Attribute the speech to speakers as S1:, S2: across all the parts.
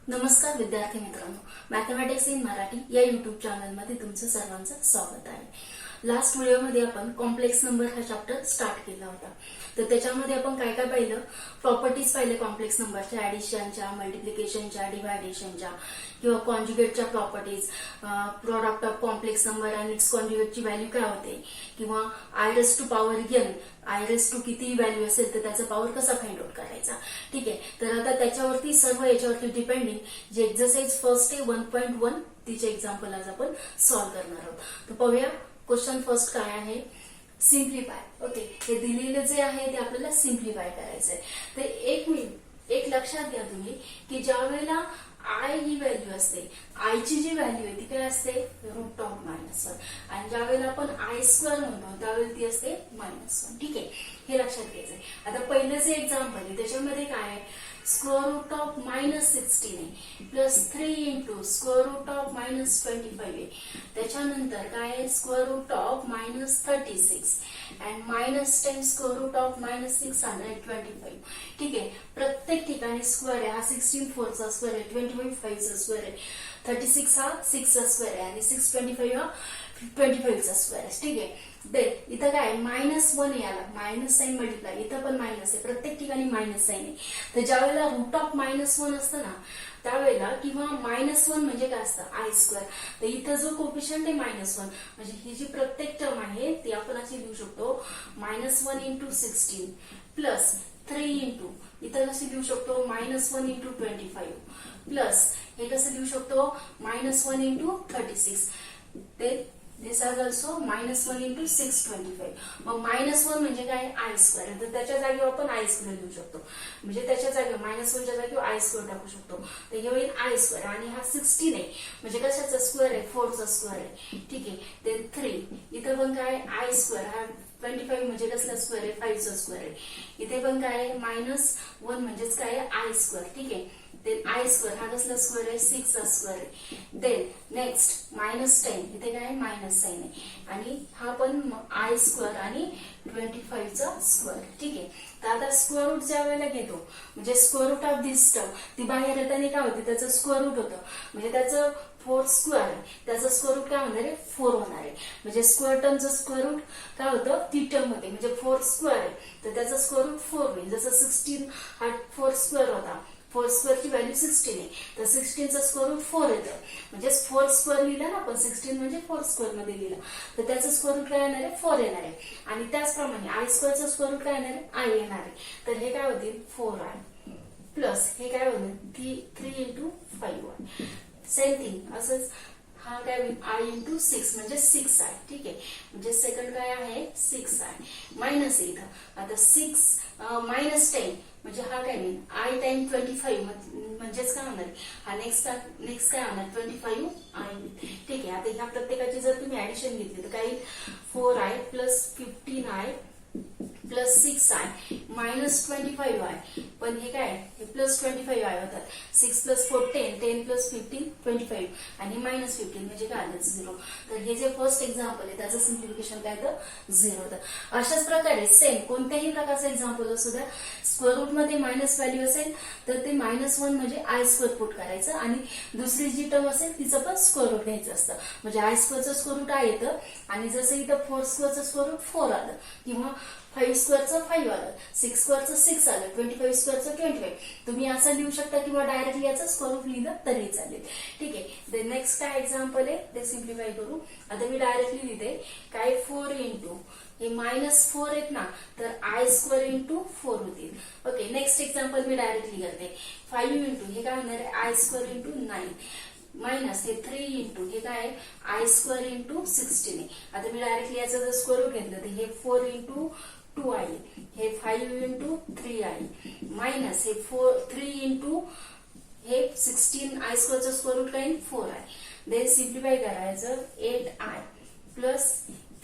S1: नमस्कार विद्यार्थी मित्रांनो, मॅथमॅटिक्स इन मराठी या युट्यूब चॅनलमध्ये तुमचं सर्वांचं स्वागत आहे। लास्ट व्हिडिओमध्ये आपण कॉम्प्लेक्स नंबर हा चॅप्टर स्टार्ट केला होता। तर त्याच्यामध्ये आपण काय काय पाहिलं, प्रॉपर्टीज पाहिले कॉम्प्लेक्स नंबरच्या, ऍडिशनच्या, मल्टिप्लिकेशनच्या, डिव्हायडेशनच्या किंवा कॉन्जुगेटच्या properties, product of complex number आणि इट्स कॉन्जुगेटची व्हॅल्यू काय होते, किंवा I raise to power n, I raise to किती व्हॅल्यू असेल तर त्याचा पॉवर कसा फाइंड आउट करायचा। ठीक आहे, तर आता त्याच्यावरती सर्व याच्यावरती डिपेंडिंग जे एक्सरसाइज फर्स्ट आहे 1.1 तिचे एक्झाम्पल आज आपण सॉल्व्ह करणार आहोत। तर पाहूया क्वेश्चन फर्स्ट काय आहे, सिम्प्लिफाय। ओके, हे दिलेले जे आहे ते आपल्याला सिम्प्लिफाय करायचंय। तर एक लक्षात घ्या तुम्ही की ज्या वेळेला आय ही व्हॅल्यू असते, आयची जी व्हॅल्यू आहे ती काय असते, रूट ऑफ -1, आणि ज्या वेळेला आपण आय स्क्वेअर म्हणतो त्यावेळेला ती असते -1। ठीक आहे, हे लक्षात घ्यायचंय। आता पहिलं जे एक्झाम्पल आहे त्याच्यामध्ये काय आहे, स्क्वेअर रूट ऑफ -16 आहे plus 3 into square root of -25 आहे। त्याच्यानंतर काय आहे, square root of -36 and -10 square root of -625। ठीक आहे, प्रत्येक ठिकाणी स्क्वेअर आहे, हा 16 4 चा स्क्वेअर आहे, 25 5 चा स्क्वेअर आहे, 36 हा 6 चा स्क्वेअर आहे आणि 625 हा 25 चा स्क्वेअर आहे। ठीक आहे, इथं काय -1 याला मायनस साइन मल्टिप्लाय, इथं पण मायनस आहे, प्रत्येक ठिकाणी मायनस साइन आहे। तर ज्या वेळेला रूट ऑफ -1 असतं ना त्यावेळेला, किंवा -1 म्हणजे काय असतं, आय स्क्वेअर, तर इथं जो कोफिशियंट आहे -1 म्हणजे ही जी प्रत्येक टर्म आहे ती आपण अशी लिहू शकतो, -1 इंटू 16 प्लस 3 इंटू, इथं कशी लिहू शकतो, -1 इंटू 25 प्लस हे कसं लिहू शकतो, -1 इंटू 36, ते दिस इज ऑल्सो -1 इंटू 625। मग -1 म्हणजे काय, आय स्क्वेअर, तर त्याच्या जागी आपण आय स्क्वेअर लिहू शकतो, म्हणजे त्याच्या जागी -1च्या जागी आय स्क्वेअर टाकू शकतो, तर हे होईल आय स्क्वेअर, आणि हा 16 आहे म्हणजे कशाचा स्क्वेअर आहे, 4 चा स्क्वेअर आहे। ठीक आहे, देन 3, इथं पण काय आय स्क्वेअर, हा 25 म्हणजे कसला स्क्वेअर आहे, 5 चा स्क्वेअर आहे, इथे पण काय आहे -1 म्हणजेच काय आहे, आय स्क्वेअर। ठीक आहे, देन आय स्क्वेअर हा कसला स्क्वेअर आहे, 6 चा स्क्वेअर आहे। देन नेक्स्ट -10, इथे काय मायनस साइन आहे, आणि हा पण आय स्क्वेअर आणि 25 चा स्क्वेअर। ठीक आहे, तर आता स्क्वेअर रूट ज्या वेळेला घेतो म्हणजे square root of this term, ती बाहेर येताना काय होती, त्याचं स्क्वेअर रूट होतं, म्हणजे त्याचं 4 स्क्वेअर आहे, त्याचं स्क्वेअर रूट काय होणार आहे, 4 होणार आहे, म्हणजे स्क्वेअर टर्मचं स्क्वेअर रूट काय होतं, ती टर्म होते, म्हणजे 4 स्क्वेअर आहे तर त्याचं स्क्वेअर रूट 4 होईल। जसं 16 हा 4 स्क्वेअर होता, 4 स्क्वेअरची व्हॅल्यू 16 आहे, तर 16चा स्क्वेअर रूट 4 येतं, म्हणजे 4 स्क्वेअर लिहिला ना आपण, 16 म्हणजे 4 स्क्वेअर मध्ये लिहिलं, तर त्याचं स्क्वेअर रूट काय येणार आहे, 4 येणार आहे, आणि त्याचप्रमाणे आय स्क्वेअरचा स्क्वेअर रूट काय येणार आहे, आय येणार आहे, तर हे काय होतील 4i प्लस हे काय होईल 3 इंटू 5i। सेम थिंग असंच हा काय होईल, आय इंटू 6 म्हणजे 6i। ठीक आहे, म्हणजे सेकंड काय आहे, 6i मायनस आहे इथं, आता 6 -10 म्हणजे हा काय होईल, आय टाइम 25 म्हणजेच काय होणार, हा नेक्स्ट काय होणार 25i। ठीक आहे, आता ह्या प्रत्येकाची जर तुम्ही ऍडिशन घेतली तर काय, 4i plus 15i plus 6i minus 25i, पण हे काय, हे प्लस 25i होतात, 6 प्लस 4 10, 10 प्लस 15 25, आणि मायनस 15 म्हणजे काय आलं 0। तर हे जे फर्स्ट एक्झाम्पल आहे त्याचं सिम्प्लिफिकेशन काय तर 0 होतं। अशाच प्रकारे सेम कोणत्याही प्रकारचं एक्झाम्पल असू द्या, स्क्वेअर रूट मध्ये मायनस व्हॅल्यू असेल तर ते -1 म्हणजे आय स्क्वेअर पुट करायचं, आणि दुसरी जी टर्म असेल तिचं पण स्क्वेअर रूट घ्यायचं असतं, म्हणजे आय स्क्वेअरचं स्क्वेअर रूट आय येतं, आणि जसं इथं 4 स्क्वेअरचं स्क्वेअर रूट 4 आलं, किंवा 5 स्क्वेअरचं 5 आलं, 6 स्क्वेअरचं 6 आलं, 25 स्क्वेअरचं 25, तुम्ही असं लिहू शकता किंवा डायरेक्टली याचं स्क्वेअर रूट लिहिलं तरी चालेल। ठीक आहे, नेक्स्ट काय एक्झाम्पल आहे ते सिम्प्लिफाय करू। आता मी डायरेक्टली लिहिते काय, 4 इंटू हे -4 आहेत ना, तर आय स्क्वेअर इंटू 4 होतील। ओके, नेक्स्ट एक्झाम्पल मी डायरेक्टली करते, 5 इंटू हे काय होणार आहे, आय स्क्वेअर इंटू 9 मायनस हे 3 इंटू हे काय, आय स्क्वेअर इंटू 16 आहे। आता मी डायरेक्टली याचं जर स्क्वेअर रूट घेतलं तर हे 4 इंटू 2i, हे 5 इंटू 3i मायनस हे 3 इंटू हे 16 आय स्क्वेअरचं स्क्वेअर रूट काय, 4i, देन सिम्प्लिफाय करायचं 8i प्लस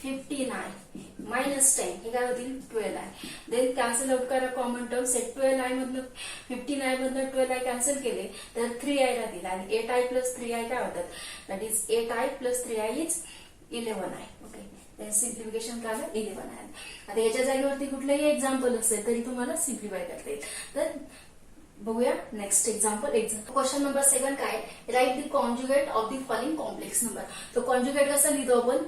S1: 15i मायनस 10 हे काय होतील 12i, देन कॅन्सल आउट करा कॉमन टर्म्स, 12i मधनं 15i मधनं 12i कॅन्सल केले तर 3i राहतील, आणि 8i प्लस 3i काय होतात, that is 8i plus 3i is 11i। Okay, simplification काय 11 आहे। आता याच्या जागेवरती कुठलंही एक्झाम्पल असेल तरी तुम्हाला सिम्प्लिफाय करता येईल। तर बघूया नेक्स्ट एक्झाम्पल. क्वेश्चन नंबर 7 काय, write the conjugate of the following complex number. तर कॉन्जुगेट कसं लिहितो आपण,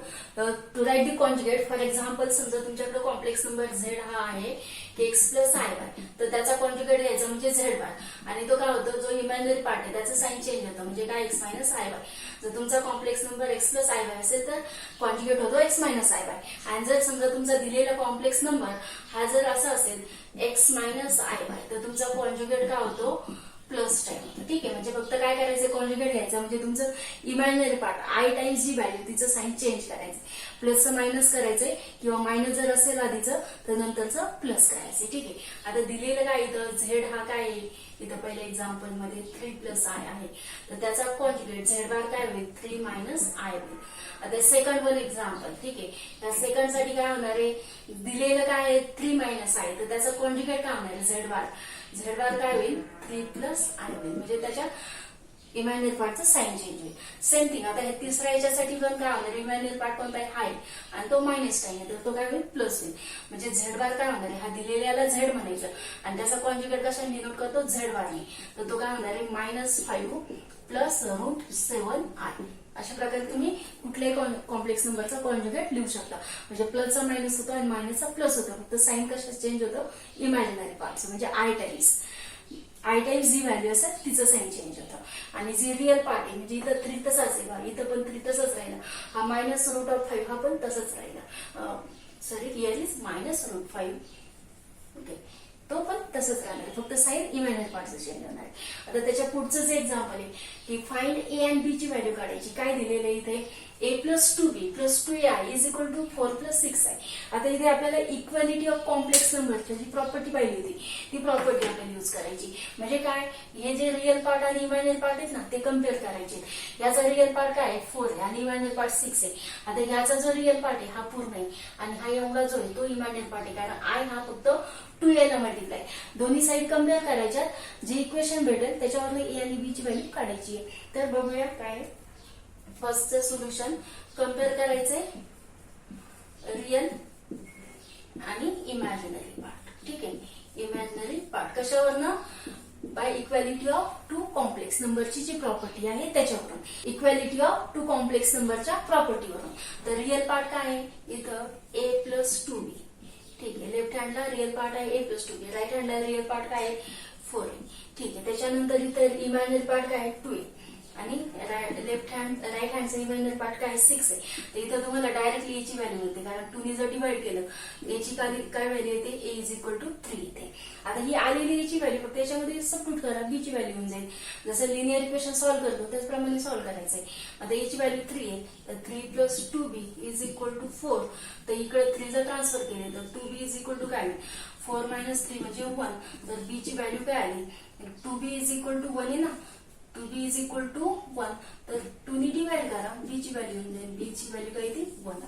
S1: to write the conjugate. For example समजा तुमच्याकडे कॉम्प्लेक्स नंबर झेड हा आहे एक्स प्लस आय वाय, तर त्याचा कॉन्जुगेट घ्यायचा म्हणजे झेड वाय, आणि तो काय होतो, जो इमॅजिनरी पार्ट आहे त्याचं साइन चेंज होतं, म्हणजे काय एक्स मायनस आय वाय. जर तुमचा complex number x plus I Y असेल तर कॉन्जुगेट होतो एक्स मायनस आय वाय. आणि जर समजा तुमचा दिलेला कॉम्प्लेक्स नंबर हा जर असा असेल एक्स मायनस आय वाय, तर तुमचा कॉन्जुगेट काय होतो, प्लस टाइम होतं. ठीक आहे, म्हणजे फक्त काय करायचं, कॉन्जुगेट घ्यायचा म्हणजे तुमचं इमॅजिनरी पार्ट आय टाइम्स जी व्हॅल्यू तिचं साइन चेंज करायचं, प्लसचं मायनस करायचंय, किंवा मायनस जर असेल आधीचं तर नंतरचं प्लस करायचं. ठीक आहे, आता दिलेलं काय इथं झेड हा काय आहे, इथं पहिल्या एक्झाम्पल मध्ये 3 प्लस आय आहे, तर त्याचा कॉन्जुगेट झेड बार काय होईल, 3 मायनस आय होईल. आता सेकंड वन एक्झाम्पल. ठीक आहे, त्या सेकंड साठी काय होणार आहे, दिलेलं काय आहे 3 मायनस आय, तर त्याचा कॉन्जुगेट काय होणार आहे, झेड बार. झेड बार काय होईल, 3 प्लस आय होईल, म्हणजे त्याच्या इमॅजिनरी पार्टचं साइन चेंज होईल. सेम थिंग आता हे तिसऱ्या याच्यासाठी पण काय होणार, इमॅजिनरी पार्ट कोणता आहे हाय, आणि तो मायनस टाइम आहे, तर तो काय होईल, प्लस होईल. म्हणजे झेड बार काय होणार आहे, हा दिलेल्याला झेड म्हणायचं, आणि त्याचा कॉन्जुगेट कशाने डिनोट करतो, झेड बारने, तर तो काय होणार आहे -5 प्लस √7 आय. अशा प्रकारे तुम्ही कुठल्याही कॉम्प्लेक्स नंबरचा कॉन्जुगेट लिहू शकता. म्हणजे प्लसचा मायनस होतो आणि मायनसचा प्लस होतो, फक्त साइन कशा चेंज होतं, इमॅजिनरी पार्ट म्हणजे आय टाइम्स जी व्हॅल्यू असेल तिचं साइन चेंज होतं. आणि जी रिअल पार्ट आहे म्हणजे इथं 3 तसाच आहे, इथं पण 3 तसंच राहिला, हा -√5 हा पण तसंच राहिला, सॉरी रिअल इज -√5. ओके, तो पण तसंच राहणार, फक्त साइन इमॅजिनरी पार्टचं चेंज होणार आहे. आता त्याच्या पुढचं जे एक्झाम्पल आहे की फाइंड ए अँड बी ची व्हॅल्यू काढायची. काय दिलेलं आहे इथे, a plus 2b plus 2ai is equal to 4 plus 6i. आता इथे आपल्याला इक्वॅलिटी ऑफ कॉम्प्लेक्स नंबरची जी प्रॉपर्टी पाहिली होती ती प्रॉपर्टी आपल्याला यूज करायची. म्हणजे काय, हे जे रिअल पार्ट आणि इमॅजिनरी पार्ट आहेत ना ते कम्पेअर करायचे. याचा रिअल पार्ट काय आहे 4 आहे आणि इमॅजिनरी पार्ट 6 आहे. आता याचा जो रिअल पार्ट आहे हा पूर्ण आहे आणि हा एवढा जो आहे तो इमॅजिनरी पार्ट आहे, कारण आय हा फक्त 2a ला मल्टिप्लाय. दोन्ही साईड कम्पेअर करायच्या, जे इक्वेशन भेटेल त्याच्यावर ए आणि बी ची व्हॅल्यू काढायची आहे. तर बघूया काय, फर्स्टचं सोल्युशन कम्पेअर करायचंय रिअल आणि इमॅजिनरी पार्ट. ठीक आहे, इमॅजिनरी पार्ट कशावरनं, बाय इक्वॅलिटी ऑफ 2 कॉम्प्लेक्स नंबरची जी प्रॉपर्टी आहे त्याच्यावरून, इक्वॅलिटी ऑफ 2 कॉम्प्लेक्स नंबरच्या प्रॉपर्टीवरून. तर रिअल पार्ट काय आहे इथं a प्लस 2b. ठीक आहे, लेफ्ट हँडला रिअल पार्ट आहे a प्लस 2b, राईट हँडला रिअल पार्ट काय आहे 4 आहे. ठीक आहे, त्याच्यानंतर इथं इमॅजिनरी पार्ट काय आहे 2 आहे आणि राईट हँडचा इमॅजिनरी पार्ट काय 6 आहे. तर इथं तुम्हाला डायरेक्टली एची व्हॅल्यू मिळते, कारण 2 ने जर डिवाइड केलं एची काय व्हॅल्यू येते, a इज इक्वल टू 3 येते. आता ही आलेली एची व्हॅल्यू फक्त याच्यामध्ये सबस्टिट्यूट करा, बी ची व्हॅल्यू होऊन जाईल. जसं लिनियर इक्वेशन सॉल्व्ह करतो त्याचप्रमाणे सॉल्व्ह करायचंय. आता एची व्हॅल्यू 3 आहे, तर 3 plus 2b is equal to 4. तर इकडे 3 जर ट्रान्सफर केले तर 2b इज इक्वल टू काय, 4 मायनस 3 म्हणजे 1. तर b ची व्हॅल्यू काय आली, 2b इज इक्वल टू 1 आहे ना, 2b इज इक्वल टू 1. तर 2 ने डिवाइड करा, b ची व्हॅल्यू होऊन जाईल, b ची व्हॅल्यू काय येते 1.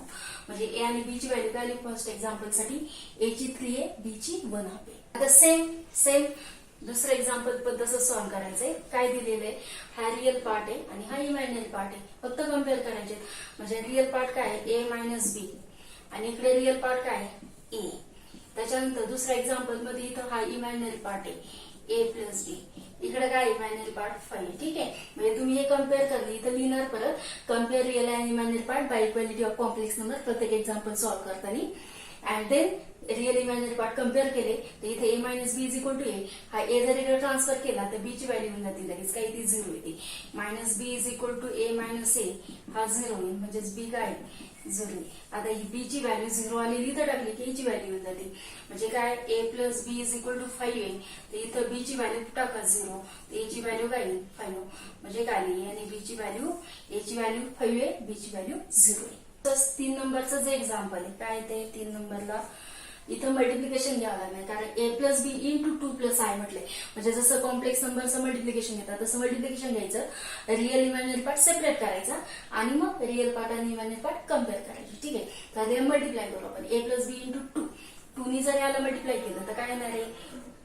S1: म्हणजे a आणि b ची व्हॅल्यू काय आली फर्स्ट एक्झाम्पल साठी, a ची 3 आहे, b ची 1 आहे. आता सेम दुसरं एक्झाम्पल पण तसं सॉल्व्ह करायचंय. काय दिलेलं आहे, हा रिअल पार्ट आहे आणि हा इमॅजिनरी पार्ट आहे, फक्त कम्पेअर करायचे. म्हणजे रिअल पार्ट काय आहे a मायनस बी आणि इकडे रिअल पार्ट काय आहे a. त्याच्यानंतर दुसऱ्या एक्झाम्पल मध्ये इथं हा इमॅजिनरी पार्ट आहे a प्लस बी, इकडे काय इमॅजिनरी पार्ट 5. ठीक आहे, म्हणजे तुम्ही हे कम्पेअर करले, इथं लिहिणार परत compare real and imaginary part by equality of complex number प्रत्येक एक्झाम्पल सॉल्व्ह करताना. And then real imaginary part compare केले तर इथे a minus b is equal to a, हा a जर इकडे ट्रान्सफर केला तर b ची व्हॅल्यू होऊन जाते लगेच, काही ती 0 येते. Minus b is equal to a minus a, हा 0 होईल, म्हणजेच b काय 0. आता ही b ची व्हॅल्यू 0 आलेली तर टाकली की a ची व्हॅल्यू होऊन जाते. म्हणजे काय a plus b is equal to 5 आहे, तर इथं b ची व्हॅल्यू टाका 0, तर a ची व्हॅल्यू काय 5. म्हणजे काय आली, आणि b ची व्हॅल्यू, a ची व्हॅल्यू 5 आहे, b ची व्हॅल्यू 0 आहे. तर 3 नंबरचं जे एक्झाम्पल आहे काय ते 3 नंबरला इथं मल्टिप्लिकेशन घ्यावं लागणार, कारण a plus b into 2 plus i म्हटलंय. म्हणजे जसं कॉम्प्लेक्स नंबरचं मल्टिप्लिकेशन घेतात तसं मल्टिप्लिकेशन घ्यायचं, रिअल इमॅजिनरी पार्ट सेपरेट करायचा आणि मग रिअल पार्ट आणि इमॅजिनरी पार्ट कम्पेअर करायचे. ठीक आहे, तर मल्टिप्लाय करू आपण, a प्लस बी इंटू 2. 2 ने जर याला मल्टिप्लाय केलं तर काय येणार आहे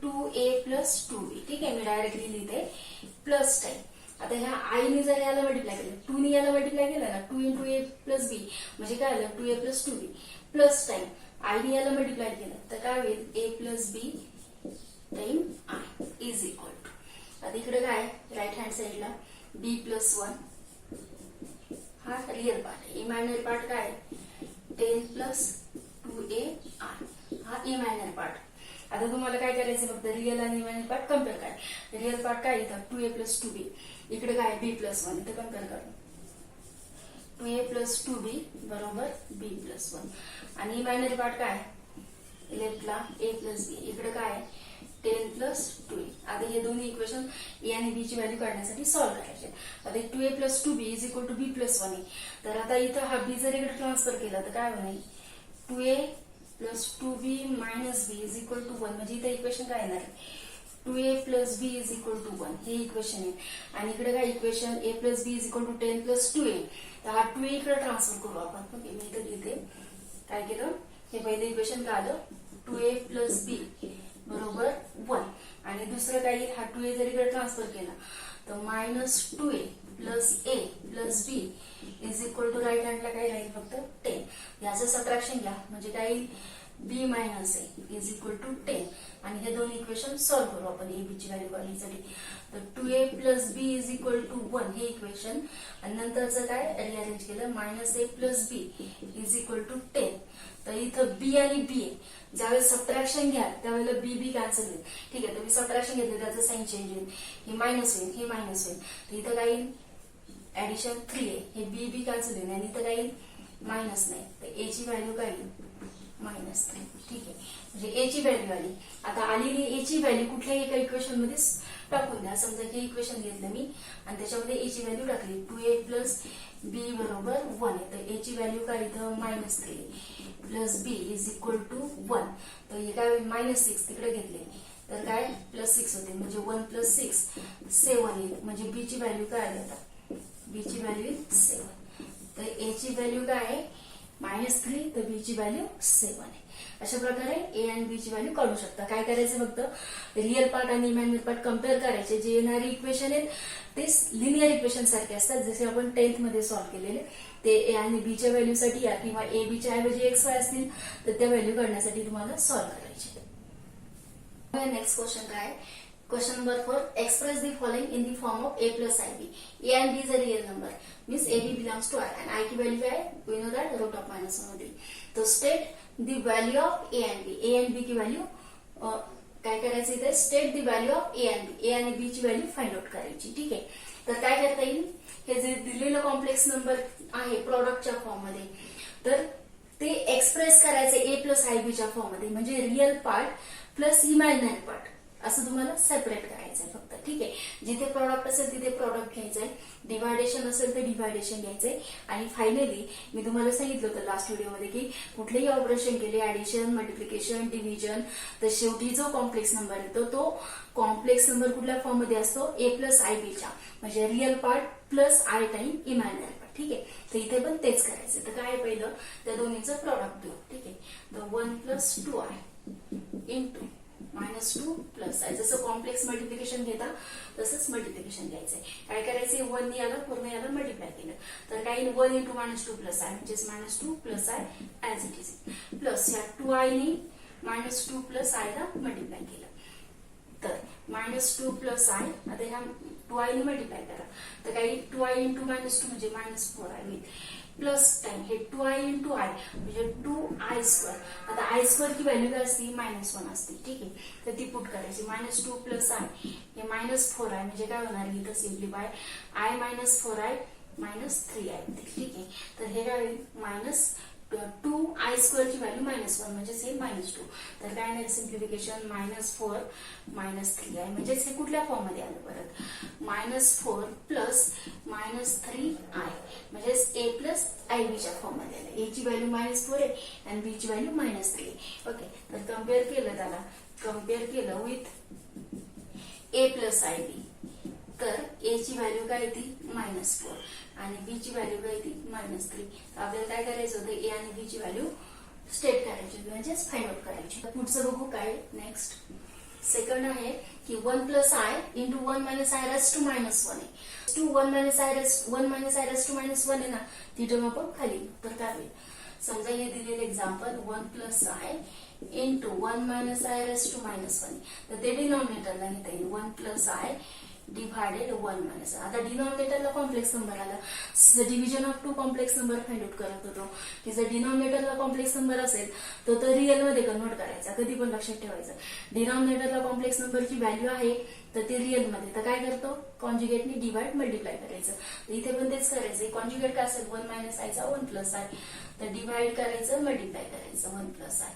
S1: 2a प्लस 2b. ठीक आहे, मी डायरेक्टली लिहिते प्लस टाइम. आता ह्या आईने जर याला मल्टिप्लाय केलं, 2 ने याला मल्टिप्लाय केलं ना, 2 इंटू a प्लस बी म्हणजे काय आलं 2a plus 2b plus time. आयने याला मल्टिप्लाय केलं तर काय होईल a plus b time i is equal to आता इकडे काय राईट हँड साईडला बी प्लस 1 हा रिअल पार्ट आहे. इमॅजिनरी पार्ट काय 10 प्लस 2a आर हा इमॅजिनरी पार्ट. आता तुम्हाला काय करायचं फक्त रिअल आणि इमॅजिनरी पार्ट कम्पेअर काय. रिअल पार्ट काय इथं 2a प्लस 2b, इकडे काय b प्लस 1, इथे कम्पेअर करू 2a प्लस 2b बरोबर b प्लस 1. आणि इमॅजिनरी पार्ट काय लेफ्टला a प्लस b, इकडे काय 10 प्लस 2a. आता हे दोन्ही इक्वेशन a आणि b ची व्हॅल्यू काढण्यासाठी सॉल्व्ह करायचे. आता 2a plus 2b is equal to b plus 1 आहे. तर आता इथं हा b जर इकडे ट्रान्सफर केला तर काय होईल 2a plus 2b minus b is equal to 1. म्हणजे इथं इक्वेशन काय येणार 2a plus b is equal to 1 हे इक्वेशन आहे. आणि इकडे काय equation a plus b is equal to 10 plus 2a. तर हा 2a इकडे ट्रान्सफर करू आपण. ओके मी इथे लिहिते काय केलं हे पहिलं इक्वेशन काय आलं 2a प्लस b बरोबर 1. आणि दुसरं काही हा 2a जर इकडे ट्रान्सफर केला तर minus 2a plus a plus b is equal to right हँडला काय राहील फक्त 10. याचं सबट्रॅक्शन घ्या म्हणजे काय येईल b minus a is equal to 10. आणि हे दोन इक्वेशन सॉल्व्ह करू आपण a b ची व्हॅल्यू काढण्यासाठी. तर 2a plus b is equal to 1 हे इक्वेशन आणि नंतरचं काय रिअरेंज केलं minus a plus b is equal to 10. तर इथं b आणि b ज्यावेळेस सबट्रॅक्शन घ्या त्यावेळेला b b कॅन्सल होईल. ठीक आहे तुम्ही सबट्रॅक्शन घेतलं त्याचं साईन चेंज होईल, हे मायनस होईल हे मायनस होईल. तर इथं काय येईल ऍडिशन 3 आहे हे b b कॅन्सल होईल आणि इथं काय येईल मायनस नाही. तर a ची व्हॅल्यू काय येईल मायनस 3. ठीक आहे म्हणजे a ची व्हॅल्यू आली. आता आलेली a ची व्हॅल्यू कुठल्याही एका इक्वेशन मध्ये टाकून द्या. समजा हे इक्वेशन घेतलं मी आणि त्याच्यामध्ये a ची व्हॅल्यू टाकली 2a प्लस b बरोबर 1 आहे. तर a ची व्हॅल्यू काय इथं minus 3 plus b is equal to 1. तर हे काय मायनस 6 तिकडे घेतले तर काय प्लस 6 होते म्हणजे 1 प्लस 6 7 येईल. म्हणजे b ची व्हॅल्यू काय आली आता b ची व्हॅल्यू 7. तर a ची व्हॅल्यू काय आहे मायनस 3 तर b ची व्हॅल्यू 7 आहे. अशा प्रकारे a आणि b ची व्हॅल्यू काढू शकता. काय करायचं फक्त रिअल पार्ट आणि इमॅजिनरी पार्ट कम्पेअर करायचे. जे येणारे इक्वेशन आहेत ते लिनियर इक्वेशन सारखे असतात जसे आपण 10th मध्ये सॉल्व्ह केलेले. ते a आणि b च्या व्हॅल्यू साठी या किंवा a b च्या ऐवजी x y असतील तर त्या व्हॅल्यू काढण्यासाठी तुम्हाला सॉल्व्ह करायचे. नेक्स्ट क्वेश्चन काय question number 4 express the following in the form of a plus ib. a and b is a real number means ab belongs to i and i की value काय we know that root of minus 1 होती. तो state the value of a and b की value काय करायचं इथे state the value of a आणि b ची व्हॅल्यू फाइंड आउट करायची. ठीक आहे तर काय करता येईल हे जे दिलेलं कॉम्प्लेक्स नंबर आहे प्रॉडक्टच्या फॉर्म मध्ये तर ते एक्सप्रेस करायचे a प्लस आय च्या फॉर्म मध्ये म्हणजे real part plus imaginary part असं तुम्हाला सेपरेट करायचंय फक्त. ठीक आहे जिथे प्रॉडक्ट असेल तिथे प्रॉडक्ट घ्यायचंय, डिव्हायडेशन असेल तर डिव्हायडेशन घ्यायचंय. आणि फायनली मी तुम्हाला सांगितलं होतं लास्ट व्हिडिओमध्ये की कुठलेही ऑपरेशन केले ऍडिशन मल्टिप्लिकेशन डिव्हिजन तर शेवटी जो कॉम्प्लेक्स नंबर येतो तो कॉम्प्लेक्स नंबर कुठल्या फॉर्म मध्ये असतो a प्लस आय च्या म्हणजे real part plus I time imaginary part. ठीक आहे तर इथे पण तेच करायचं. तर काय पहिलं त्या दोन्हीचं प्रॉडक्ट घेऊ. ठीक आहे तर 1 plus 2i into minus 2 plus I. जसं कॉम्प्लेक्स मल्टिप्लिकेशन घेता तसंच मल्टिप्लिकेशन घ्यायचंय. काय करायचंय 1 ने याला पूर्ण याला मल्टिप्लाय केलं तर काही 1 इंटू मायनस 2 प्लस आय म्हणजेच minus 2 plus I as it is plus या 2i ने मायनस 2 प्लस आय ला मल्टिप्लाय केलं तर मायनस 2 प्लस आय. आता ह्या 2i ने मल्टिप्लाय करा तर काही 2i इंटू मायनस 2 म्हणजे मायनस 4i होईल प्लस टाइम हे 2i इंटू आय म्हणजे 2i स्क्वेअर. आता आय स्क्वेअर की व्हॅल्यू काय असते मायनस 1 असते. ठीक आहे तर ती पुट करायची मायनस 2 प्लस आय हे मायनस 4i म्हणजे काय होणार इथं simplify I minus 4i minus 3i. ठीक आहे तर हे काय होईल मायनस 2i स्क्वेअर ची व्हॅल्यू मायनस 1 म्हणजेच हे मायनस 2. तर काय नाही सिम्प्लिफिकेशन मायनस 4 मायनस 3i म्हणजेच हे कुठल्या फॉर्म मध्ये आलं परत मायनस 4 प्लस मायनस 3i म्हणजेच a प्लस आय बी च्या फॉर्म मध्ये आलं. a ची व्हॅल्यू मायनस 4 आहे आणि b ची व्हॅल्यू मायनस 3 आहे. ओके तर कम्पेअर केलं त्याला कम्पेअर केलं with a plus I b तर a ची व्हॅल्यू काय येते मायनस 4 आणि b ची व्हॅल्यू काय येते मायनस 3. आपल्याला काय करायचं होतं a आणि b ची व्हॅल्यू स्टेट करायची म्हणजेच फाइंड आउट करायची. पुढचं बघू काय नेक्स्ट सेकंड आहे की 1 plus I into 1 minus i raise to minus 1 आहे. 1 minus i raise to minus 1 आहे ना ती टर्म आपण खाली तर काय होईल समजा हे दिलेलं example 1 plus I into 1 minus i raise to minus 1 तर ते डिनॉमिनेटरला घेता येईल 1 plus i divided 1 minus i. आता डिनॉमिनेटरला कॉम्प्लेक्स नंबर आला. Division of two complex number find out करत होतो की जर डिनॉमिनेटरला कॉम्प्लेक्स नंबर असेल तर तो रिअल मध्ये कन्वर्ट करायचा. कधी पण लक्षात ठेवायचं, डिनॉमिनेटरला कॉम्प्लेक्स नंबरची व्हॅल्यू आहे तर ते रिअल मध्ये, तर काय करतो कॉन्ज्युगेटने डिवाइड मल्टिप्लाय करायचं. तर इथे पण तेच करायचं. कॉन्ज्युगेट काय असेल 1 मायनस आयचा 1 प्लस आय, तर डिवाइड करायचं मल्टिप्लाय करायचं 1 प्लस आय.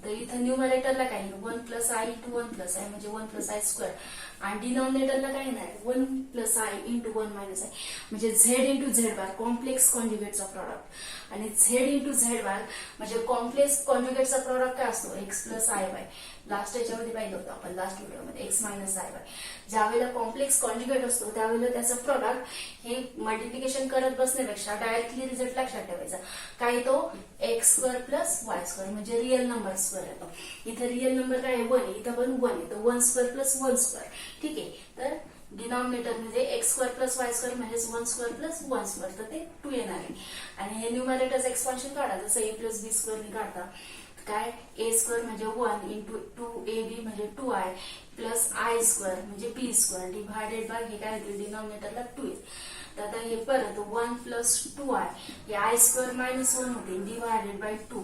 S1: तर इथं न्यूमरेटरला काय 1 plus I into 1 plus I म्हणजे 1 प्लस आय स्क्वेअर, आणि डिनॉमिनेटरला काय नाही 1 plus I into 1 minus I म्हणजे Z into Z bar complex कॉन्ज्युगेटचा प्रॉडक्ट, आणि झेड इंटू झेड बार म्हणजे कॉम्प्लेक्स कॉन्ज्युगेटचा प्रॉडक्ट काय असतो X plus I Y. Last याच्यामध्ये पाहिलं होतं आपण लास्ट व्हिडिओमध्ये एक्स मायनस आय वाय. ज्यावेळेला कॉम्प्लेक्स कॉन्ज्युगेट असतो त्यावेळेला त्याचं प्रॉडक्ट हे मल्टिप्लिकेशन करत बसण्यापेक्षा डायरेक्टली रिझल्ट लक्षात ठेवायचा. काय तो x square plus Y square म्हणजे रिअल नंबर स्क्वेअर येतो. इथं रिअल नंबर काय 1 आहे, इथं पण 1 आहे, तर 1 स्क्वेअर प्लस 1 स्क्वेअर. ठीक आहे, तर डिनॉमिनेटर म्हणजे x square plus Y square म्हणजे 1 स्क्वेअर प्लस 1 स्क्वेअर, तर ते 2 येणार आहे. आणि हे न्यूमरेटरचं एक्सपान्शन काढा जसं ए प्लस बी स्क्वेअर काढता. काय ए स्क्वेअर म्हणजे 1 इंटू 2ab म्हणजे 2i प्लस आय स्क्वेअर म्हणजे बी स्क्वेअर डिव्हायडेड बाय हे काय होईल डिनॉमिनेटरला 2 येईल. तर आता हे परत 1 प्लस 2i हे आय स्क्वेअर मायनस 1 होते डिव्हायडेड बाय 2,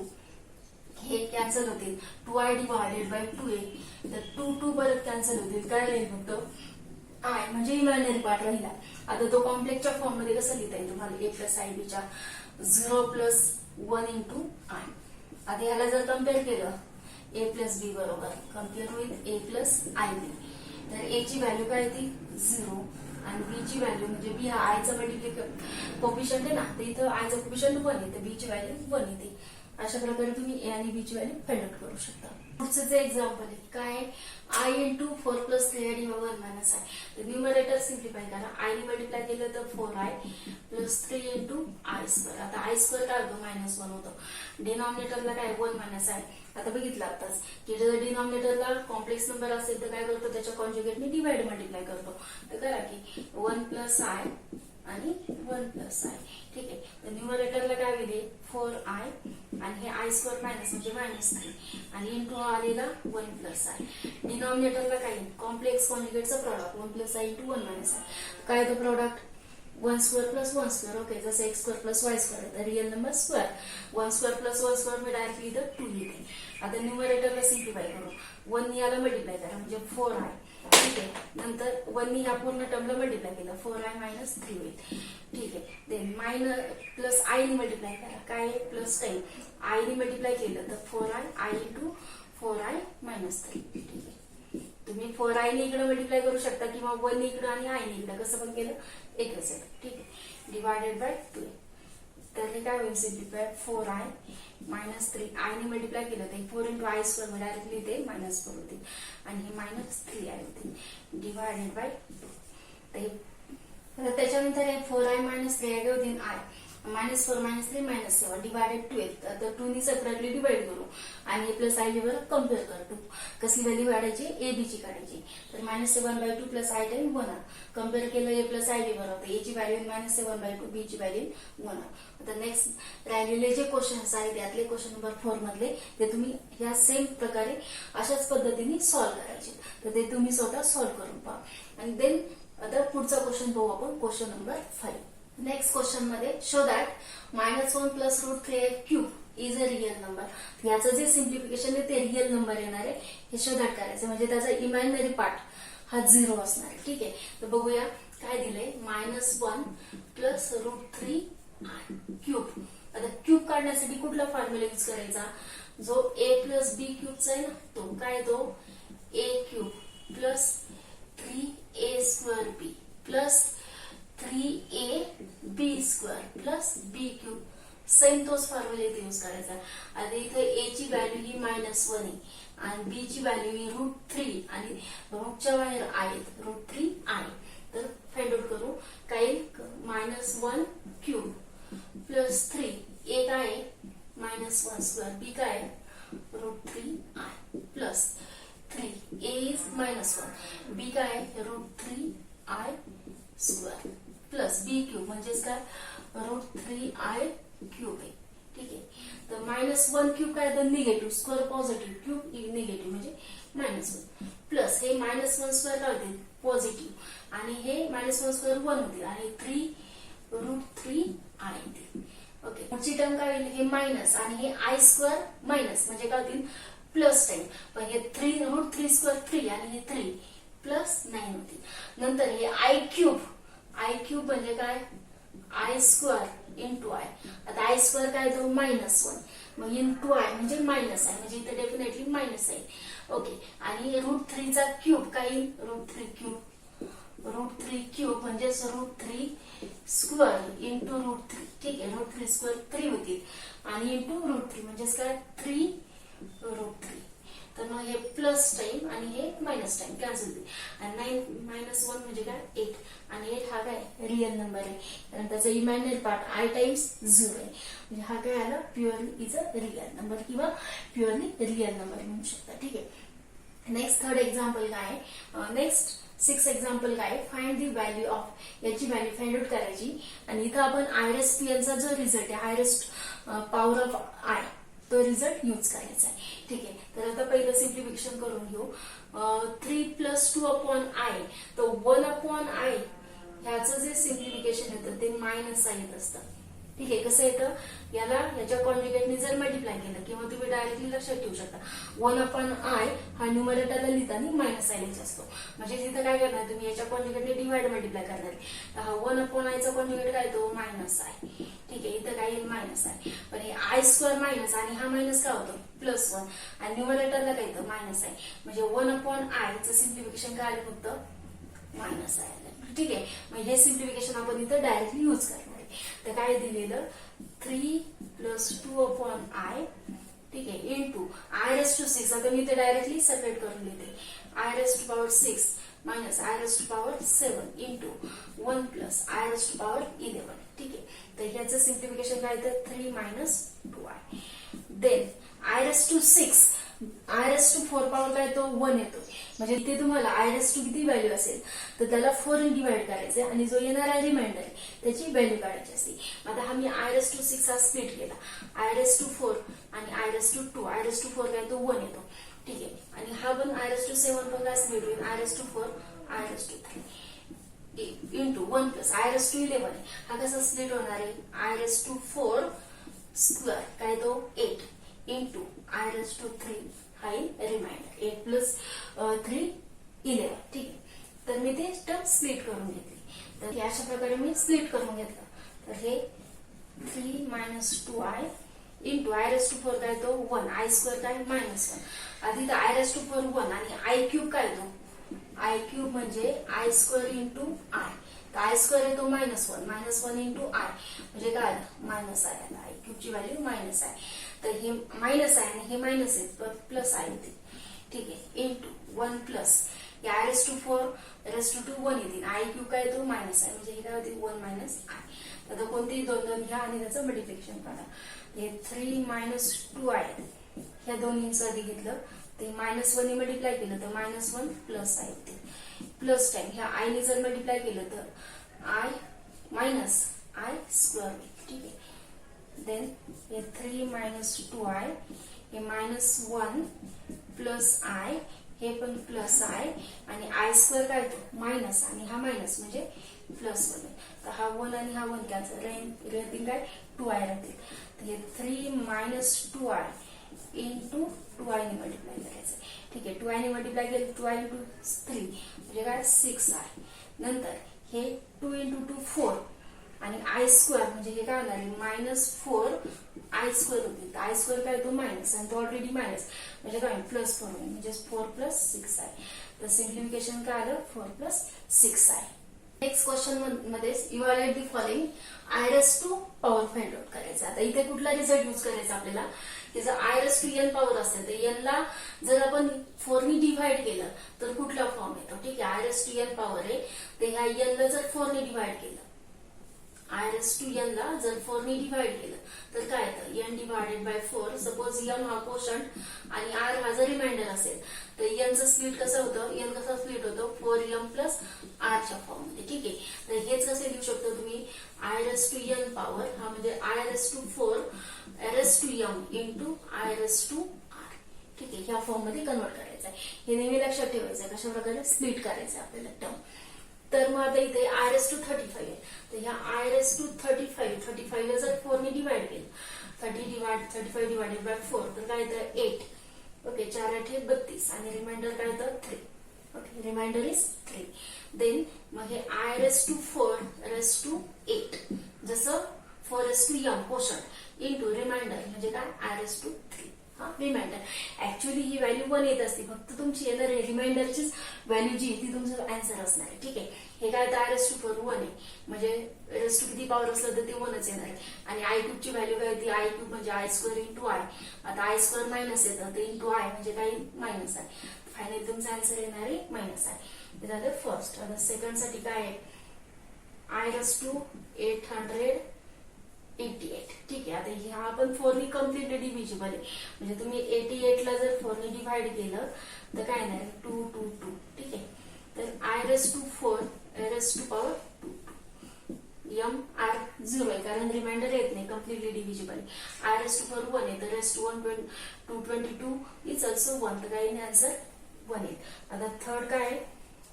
S1: हे कॅन्सल होतील 2i डिव्हायडेड बाय 2a, तर 2 परत कॅन्सल होतील. काय राहील फक्त आय म्हणजे इमॅजिनरी पार्ट राहिला. आता तो कॉम्प्लेक्सच्या फॉर्म मध्ये कसं लिहिता येईल तुम्हाला ए प्लस आय बीच्या 0 प्लस 1 इंटू आय. आता याला जर कम्पेअर केलं ए प्लस बी बरोबर कम्पेअर होईल ए प्लस आय बी, तर ए ची व्हॅल्यू काय येते 0 आणि बी ची व्हॅल्यू म्हणजे बी हा आयचा मल्टिप्लिकेशन कोफिशियंट आहे ना, तर इथं आयचा कोफिशियंट 1 आहे तर बी ची व्हॅल्यू 1 येते. अशा प्रकारे तुम्ही ए आणि बी ची व्हॅल्यू फाइंड आउट करू शकता. पुढचं जे एक्झाम्पल आहे काय I into 4 plus 3i divide 1 minus I. तर न्यूमरेटर सिम्प्लिफाय करा. आय ने मल्टिप्लाय केलं तर 4i plus 3 into I square. आता आय स्क्वेअर काय होतो -1 होतो. डिनॉमिनेटरला काय 1 मायनस आय. आता बघितलं आताच की जर डिनॉमिनेटरला कॉम्प्लेक्स नंबर असेल तर काय करतो त्याच्या कॉन्ज्युगेटने डिवाइड मल्टिप्लाय करतो. तर करा की 1 प्लस आय आणि 1 प्लस आय. ठीक आहे, तर न्यूमरेटरला काय होईल 4i आणि हे आय स्क्वेअर मायनस म्हणजे -3 आणि इंटू आलेला 1 प्लस आय. डिनॉमिनेटरला काय कॉम्प्लेक्स कॉन्ज्युगेटचा product 1 plus I into 1 minus I. काय तो product 1 square plus 1 square. Okay, जसं X square plus Y square आहे तर real number square 1 square plus 1 square मी डायरेक्टली इथं 2 लिहिते. आता न्यूमरेटरला सिम्प्लिफाय करू 1 याला मल्टिप्लाय करा म्हणजे 4i. ठीक आहे, नंतर 1 ह्या पूर्ण टर्मला मल्टिप्लाय केलं 4i मायनस 3 होईल. ठीक आहे, देन मायनस प्लस आय ने मल्टिप्लाय करा काय प्लस 10 आय ने मल्टिप्लाय केलं तर 4i I into 4i minus 3. ठीक आहे, तुम्ही 4i ने इकडे मल्टिप्लाय करू शकता किंवा 1 इकडे आणि आय ने इकडे कसं पण केलं एकच आहे. ठीक आहे, डिवायडेड बाय 2. तर हे काय होईल सिम्प्लिफाय 4i मायनस 3 आय ने मल्टिप्लाय केलं तर 4 इंटू आय स्क्वेअर डायरेक्टली इथे -4 होतील आणि हे -3i होतील डिवायडेड बाय 2. तर त्याच्यानंतर हे 4i मायनस 3i काय होतील आय -4 -3 -7 डिवायडेड 12. तर 2 ने सेपरेटली डिवाइड करू आणि हे प्लस आय बरोबर कम्पेअर करतो. कसली व्हॅल्यू काढायची ए बी ची काढायची. तर -7/2 प्लस आय टाइम 1 कम्पेअर केलं ए प्लस आय बी बरोबर ए ची व्हॅल्यू -7/2 बी ची व्हॅल्यू 1. आता नेक्स्ट राहिलेले जे क्वेश्चन्स आहेत त्यातले क्वेश्चन नंबर 4 मधले ते तुम्ही या सेम प्रकारे अशाच पद्धतीने सॉल्व्ह करायचे. तर ते तुम्ही स्वतः सॉल्व्ह करून पहा आणि देन आता पुढचा क्वेश्चन पाहू आपण क्वेश्चन नंबर 5. नेक्स्ट क्वेश्चन मध्ये show that -1 plus √3i cube is a real number. याचं जे सिम्प्लिफिकेशन आहे ते रिअल नंबर येणार आहे हे शो दॅट करायचं म्हणजे त्याचा इमॅजिनरी पार्ट हा 0 असणार आहे. ठीक आहे, तर बघूया काय दिलंय -1 प्लस √3i क्यूब. आता क्यूब काढण्यासाठी कुठला फॉर्म्युला यूज करायचा जो a प्लस बी क्यूबचा आहे ना तो काय तो a cube plus 3a square b plus 3ab square plus b cube. Same तोच फॉर्म्युला इथे यूज करायचा. आता इथे a ची व्हॅल्यू ही -1 आहे आणि b ची व्हॅल्यू ही √3 आणि रूटच्या बाहेर आहेत √3i. तर फाइंड आउट करू काय -1 क्यूब प्लस 3 a काय -1 स्क्वेअर बी काय √3i प्लस 3 a इज -1 बी काय √3i square plus b cube म्हणजेच काय √3i क्यूब आहे. ठीक आहे, तर -1 क्यूब काय तर negative square positive cube negative म्हणजे -1 प्लस हे -1 स्क्वेअर काय होते पॉझिटिव्ह आणि हे -1 स्क्वेअर 1 होतील आणि 3√3i येतील. ओके, पुढची टर्म काय होईल, हे मायनस आणि हे आय स्क्वेअर मायनस म्हणजे काय होतील प्लस टाइम. पण हे 3√3 स्क्वेअर 3 आणि हे 3 प्लस 9 होतील. नंतर हे आय क्यूब म्हणजे काय आय स्क्वेअर इंटू आय. आता आय स्क्वेअर काय तो -1 मग इंटू आय म्हणजे मायनस आहे म्हणजे इथे डेफिनेटली मायनस आहे. ओके, आणि √3 चा क्यूब काय येईल √3 क्यूब म्हणजे √3 स्क्वेअर इंटू √3. ठीक आहे, √3 स्क्वेअर 3 होतील आणि इंटू √3 म्हणजेच काय 3√3. तर मग हे प्लस टाइम आणि हे मायनस टाइम कॅन्सल होईल आणि 9 - 1 म्हणजे काय 8 आणि 8 हा काय रिअल नंबर आहे कारण त्याचा इमॅजिनरी पार्ट आय टाइम्स 0 आहे म्हणजे हा काय आला purely is a real number किंवा प्युअरली रिअल नंबर म्हणू शकता. ठीक आहे, नेक्स्ट थर्ड एक्झाम्पल काय आहे, नेक्स्ट 6 एक्झाम्पल काय, फाइंड दी व्हॅल्यू ऑफ, याची व्हॅल्यू फाइंड आउट करायची आणि इथं आपण IRSPN चा जो रिझल्ट आहे हायरेस्ट पॉवर ऑफ आय तो रिझल्ट यूज करायचा आहे. ठीक आहे, तर आता पहिलं सिम्प्लिफिकेशन करून घेऊ. 3 + 2/i तर 1/i ह्याचं जे सिम्प्लिफिकेशन येतं ते मायनस साइन येत असतं. ठीक आहे, कसं येतं याला याच्या कॉन्जुगेटने जर मल्टिप्लाय केलं किंवा तुम्ही डायरेक्टली लक्षात ठेवू शकता 1/i हा न्यूमरेटरला लिहिताना मायनस साइन असतो म्हणजे तिथं काय करणार तुम्ही याच्या कॉन्जुगेटने डिवाइड मल्टिप्लाय करणार. तर हा 1/i चा कॉन्जुगेट काय तो मायनस आहे. ठीक आहे, इथं काय येईल मायनस आहे पण हे आय स्क्वेअर मायनस आणि हा मायनस काय होतो +1 आणि न्यूमरेटरला काय येतं मायनस आहे म्हणजे 1/i चं सिम्प्लिफिकेशन काय आलं फक्त मायनस आहे. ठीक आहे, मग हे सिम्प्लिफिकेशन आपण इथं डायरेक्टली यूज करणार आहे. तर काय दिलेलं 3 + 2/i. ठीक आहे, इंटू I⁻⁶. आता मी ते डायरेक्टली सेपरेट करून लिहिते I⁻⁶ minus I⁻�7 into 1 + I⁻11. ठीक आहे, तर ह्याचं सिम्प्लिफिकेशन काय येतं 3 - 2i. Then I⁻⁶ I⁻⁴ power काय तो 1 येतो म्हणजे इथे तुम्हाला I⁻ किती व्हॅल्यू असेल तर त्याला 4 ने डिवाइड करायचे आणि जो येणारा रिमाइंडर त्याची व्हॅल्यू काढायची असते. आता हा मी I⁻⁶ हा स्प्लिट केला I⁻⁴ आणि I⁻2. I⁻4 काय तो 1 येतो. ठीक आहे, आणि हा पण I⁻7 पण काय स्प्लिट होईल I⁻4 I⁻3 इंटू 1 + I⁻11. हा कसा स्प्लिट होणार आहे I⁻4 स्क्वेअर काय तो 8 इंटू I⁻3 हा रिमाइंडर 8 + 3 11. ठीक आहे, तर मी ते टर्म स्प्लिट करून घेतली. तर अशा प्रकारे मी स्प्लिट करून घेतलं. तर हे 3 - 2i इंटू I⁻4 काय तो 1 आय स्क्वेअर काय -1 आधी तर I⁻4 1 आणि आय क्यूब काय तो आय क्यूब म्हणजे आय स्क्वेअर इंटू आय. तर आय स्क्वेअर आहे तो -1 -1 इंटू आय म्हणजे काय मायनस आहे. आय क्यूबची व्हॅल्यू मायनस आहे तर हे मायनस आहे आणि हे मायनस आहे प्लस आहे ते. ठीक आहे, इंटू 1 + I⁻4 1 येतील आय क्यूब काय तो मायनस आहे म्हणजे हे काय होते 1 - आय. आता कोणतेही 2 घ्या आणि त्याचं मल्टिप्लिकेशन करा. हे 3 - 2i ह्या दोन्हींचं आधी घेतलं ते -1 ने मल्टिप्लाय केलं तर -1 प्लस आय होते प्लस टाइम ह्या आय ने जर मल्टिप्लाय केलं तर आय मायनस आय स्क्वेअर. ठीक आहे, देन हे 3 - 2i हे -1 प्लस आय हे पण प्लस आय आणि आय स्क्वेअर काय तो मायनस आणि हा मायनस म्हणजे +1. तर हा 1 आणि हा 1 कॅन्सल राहतील काय 2i राहतील. तर हे 3 - 2i इंटू 2i ने मल्टिप्लाय करायचं. ठीक आहे, 2i ने मल्टिप्लाय केलं 2i इंटू 3 म्हणजे काय 6i. नंतर हे 2 × 2 4 आणि आय स्क्वेअर म्हणजे हे काय होणार आहे -4 आय स्क्वेअर होतील. आय स्क्वेअर काय तो मायनस आणि तो ऑलरेडी मायनस म्हणजे काय +4 होईल म्हणजे 4 + 6i. तर सिम्प्लिफिकेशन काय आलं 4 + 6i. नेक्स्ट क्वेश्चन मध्ये evaluate the following I⁻² power find out करायचा. आता इथे कुठला रिझल्ट यूज करायचा आपल्याला की जर I⁻n पॉवर असेल तर n ला जर आपण 4 ने डिवाइड केलं तर कुठला फॉर्म येतो. ठीक आहे, I⁻n पॉवर आहे तर ह्या n ला जर 4 ने डिवाइड केलं I⁻n ला जर 4 ने डिवाइड केलं तर काय येतं n / 4. सपोज m हा कोशंट आणि r हा जर रिमाइंडर असेल तर n चं स्प्लिट कसं होतं n कसा स्प्लिट होतो 4m + r च्या फॉर्म मध्ये. ठीक आहे, तर हेच कसे लिहू शकतो तुम्ही I⁻n पॉवर हा म्हणजे I⁻4 r⁻m इंटू I⁻r. ठीक आहे, ह्या फॉर्म मध्ये कन्वर्ट करायचं आहे. हे नेहमी लक्षात ठेवायचं कशा प्रकारे स्प्लिट करायचं आपल्याला टर्म. तर मग आता इथे r⁵ आहे, तर ह्या r⁵ ला जर 4 ने डिवाइड केलं, 35 डिवाइडेड बाय 4 तर काय येतं 8. ओके, 4×8 = 32 आणि रिमाइंडर काय येतं 3. Okay, reminder is 3. देन मग हे i⁴8 जसं 4:m कोशंट इंटू रिमाइंडर म्हणजे काय r⁵. रिमाइंडर ऍक्च्युअली ही व्हॅल्यू 1 येत असते, फक्त तुमची येणार रिमाइंडरची व्हॅल्यू जी ती तुमचं आन्सर असणार आहे. ठीक आहे, हे काय तर r⁴ 1 आहे, म्हणजे r⁴ किती पॉवर असलं तर ते 1च येणार आहे. आणि i³ ची व्हॅल्यू काय ती i³ म्हणजे i² इंटू i. आता i² मायनस येतं ते इंटू i म्हणजे काही मायनस आहे. फायनली तुमचा आन्सर येणार आहे मायनस आहे. हे झालं फर्स्ट. आता सेकंड साठी काय आहे i⁵888. ठीक आहे, आता ह्या आपण 4 ने कम्प्लिटली डिव्हिजिबल आहे, म्हणजे तुम्ही 88 ला जर 4 ने डिवाइड केलं तर काय येणार 2 2 2. ठीक आहे, तर i⁴ r0 आहे कारण रिमाइंडर येत नाही, कम्प्लिटली डिव्हिजिबल आहे. i⁴ 1 आहे तर r⁴ 222 इज ऑल्सो 1, तर काय आन्सर 1 येईल. आता थर्ड काय आहे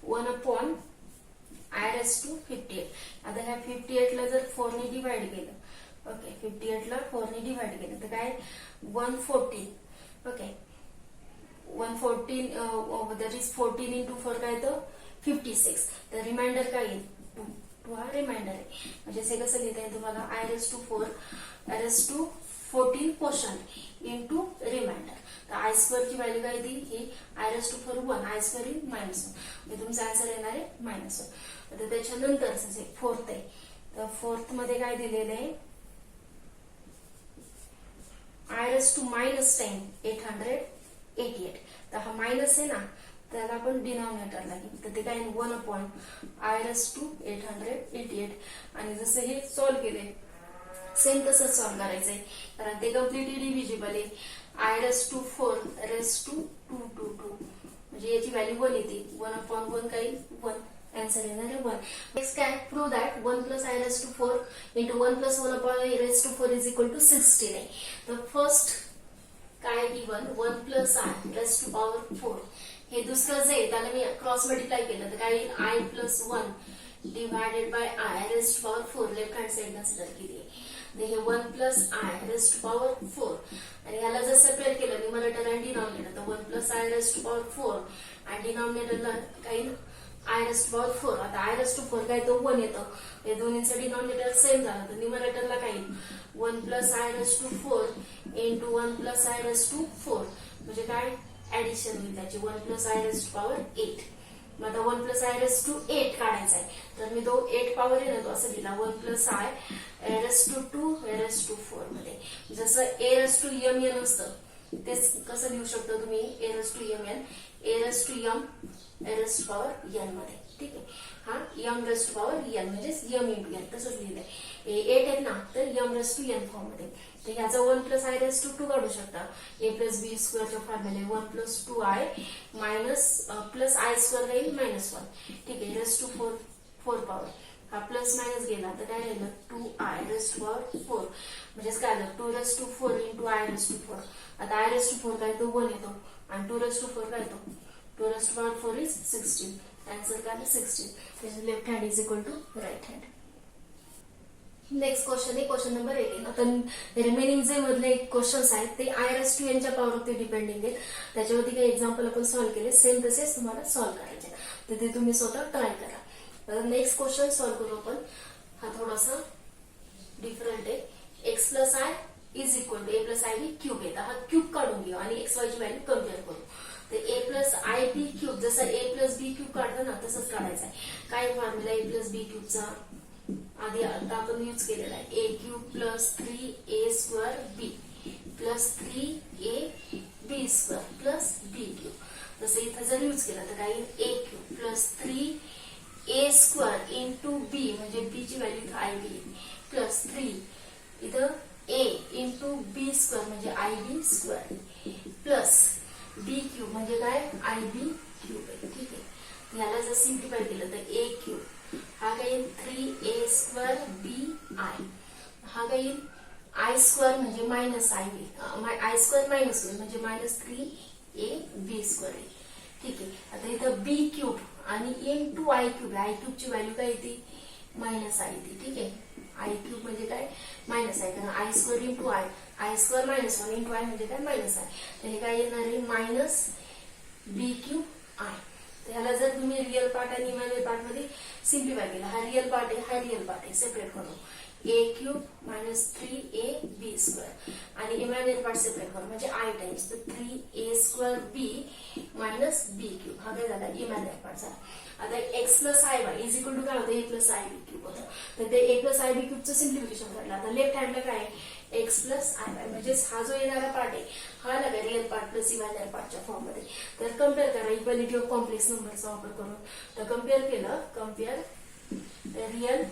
S1: 1/i⁵. आता ह्या 58 ला जर 4 ने डिवाइड केलं, ओके 58 ला 4 ने डिवाइड केलं तर काय 114. ओके 114 दॅट इज 14 इंटू 4 काय येतं 56. तर रिमाइंडर काय येईल 2 हा रिमाइंडर आहे. म्हणजे हे कसं लिहिता येईल तुम्हाला r⁴14 कोशंट इंटू रिमाइंडर. तर i² ची व्हॅल्यू काय येईल ही i⁴ 1 i² -1 म्हणजे तुमचा आन्सर येणार आहे -1. आता त्याच्यानंतरच जे फोर्थ आहे, तर फोर्थ मध्ये काय दिलेलं आहे i⁻10 888. तर हा मायनस आहे ना, त्याला आपण डिनॉमिनेटरला घेऊ, तर ते काय 1/i⁻888. आणि जसं हे सॉल्व्ह केले सेम तसंच सॉल्व्ह करायचंय कारण ते कम्प्लिटली डिव्हिजिबल आहे. i⁴222 म्हणजे याची व्हॅल्यू 1 येते. 1/1 काय 1, आन्सर येणार आहे 1. नेक्स्ट काय prove that 1 + i⁴ into 1 + 1/i⁴ is equal to 16 आहे. तर फर्स्ट काय गिवन 1 + i⁴ हे दुसरं जे त्याला मी क्रॉस मल्टिप्लाय केलं तर काय येईल i+1 divided by i⁴ left hand side consider केली आहे. हे 1 + i⁴ आणि ह्याला जर सेपरेट केलं न्यूमरेटर आणि डिनॉमिनेटर तर 1 + i⁴ आणि डिनॉमिनेटरला काही i⁴. आता i⁴ काय तो 1 येतं, हे दोन्हीचं डिनॉमिनेटर सेम झालं तर न्यूमरेटरला काय 1 + i⁴ इंटू 1 + i⁴ म्हणजे काय ऍडिशन होईल त्याची 1 + i⁸. मग आता 1 + i⁸ काढायचा आहे तर मी तो 8 पॉवर आहे ना तो असं लिहिला 1 + i⁴ मध्ये. जसं a⁻m असतं तेच कसं लिहू शकतो तुम्ही a⁻m मध्ये. ठीक आहे, हा m⁻n म्हणजेच m × n तसंच लिहिलंय. 8 आहेत ना तर m⁻n फॉर्म मध्ये. तर ह्याचा 1 + i⁻² काढू शकता a + b² च्या फॉर्म्युले 1 + 2i प्लस i² राहील -1. ठीक आहे, r⁴ 4 पॉवर हा प्लस मायनस गेला तर काय राहिलं 2i⁴ म्हणजेच काय आलं 2⁴ इंटू i⁴. आता i⁴ काय तो 1 येतो आणि 2⁴ काय येतो 2⁴ इज 16. आन्सर काय 16. त्याचे left hand is equal to right hand. Next question आहे क्वेश्चन नंबर 18. आता रिमेनिंग जे मधले क्वेश्चन्स आहेत ते i⁻n च्या पॉवरवरती डिपेंडिंग आहेत. त्याच्यावरती काही एक्झाम्पल आपण सॉल्व्ह केले सेम तसेच तुम्हाला सॉल्व्ह करायचे, तर ते तुम्ही स्वतः ट्राय करा. नेक्स्ट क्वेश्चन सॉल्व्ह करू आपण. हा थोडासा डिफरंट आहे. x + i is equal to a + ib cube आहे. हा क्यूब काढून घेऊ आणि x y ची व्हॅल्यू कम्पेअर करू. तर a + ib क्यूब जसं a + b क्यूब काढतो ना तसंच काढायचं आहे. काय फॉर्म्युला a + b क्यूबचा आधी आता आपण यूज केलेला आहे a³ + 3a² b + 3ab² + b³. जसं इथं जर यूज केला तर काय a³ + 3a² इंटू b म्हणजे b ची व्हॅल्यू इथं ib + 3 इथं a इंटू b² म्हणजे ib² प्लस b³ म्हणजे काय ib³ आहे. ठीक आहे, याला जर सिम्प्लिफाय केलं तर a³ हा काही 3a²bi हा काही i² म्हणजे -ib i² मायनस होईल म्हणजे -3ab² ठीक आहे. आता इथं b³ आणि इंटू आय क्यूब. आय क्यूबची व्हॅल्यू काय येते? मायनस आय येते. ठीक आहे, आय क्यूब म्हणजे काय? Minus I. कारण I square into I, I square minus 1 into I म्हणजे काय? Minus I. तर हे काय येणार आहे? Minus B cube I. ह्याला जर तुम्ही रिअल पार्ट आणि इमॅजिनरी पार्ट मध्ये सिम्प्लिफाय केला, हा रिअल पार्ट आहे, हा रिअल पार्ट आहे, सेपरेट करू. A cube minus 3ab square आणि इमॅजिनरी पार्ट सेपरेट करू म्हणजे आय टाइम्स. तर 3a स्क्वेअर बी मायनस बी क्यूब. हा काय झाला? इमॅजिनरी पार्ट झाला. आता x plus I Y is equal to काय होतं? A plus I b cube होतं. तर ते ए प्लस आय बी क्यूबचं सिम्प्लिफिकेशन करलं. आता लेफ्ट हँडला काय? एक्स प्लस आय वाय म्हणजे हा जो येणारा पार्ट आहे हा लागा रिअल पार्ट प्लस इमॅजिनरी पार्टच्या फॉर्म मध्ये. तर कम्पेअर करा इक्वालिटी ऑफ कॉम्प्लेक्स नंबरचा वापर करून. तर कम्पेअर केलं, कम्पेअर रिअल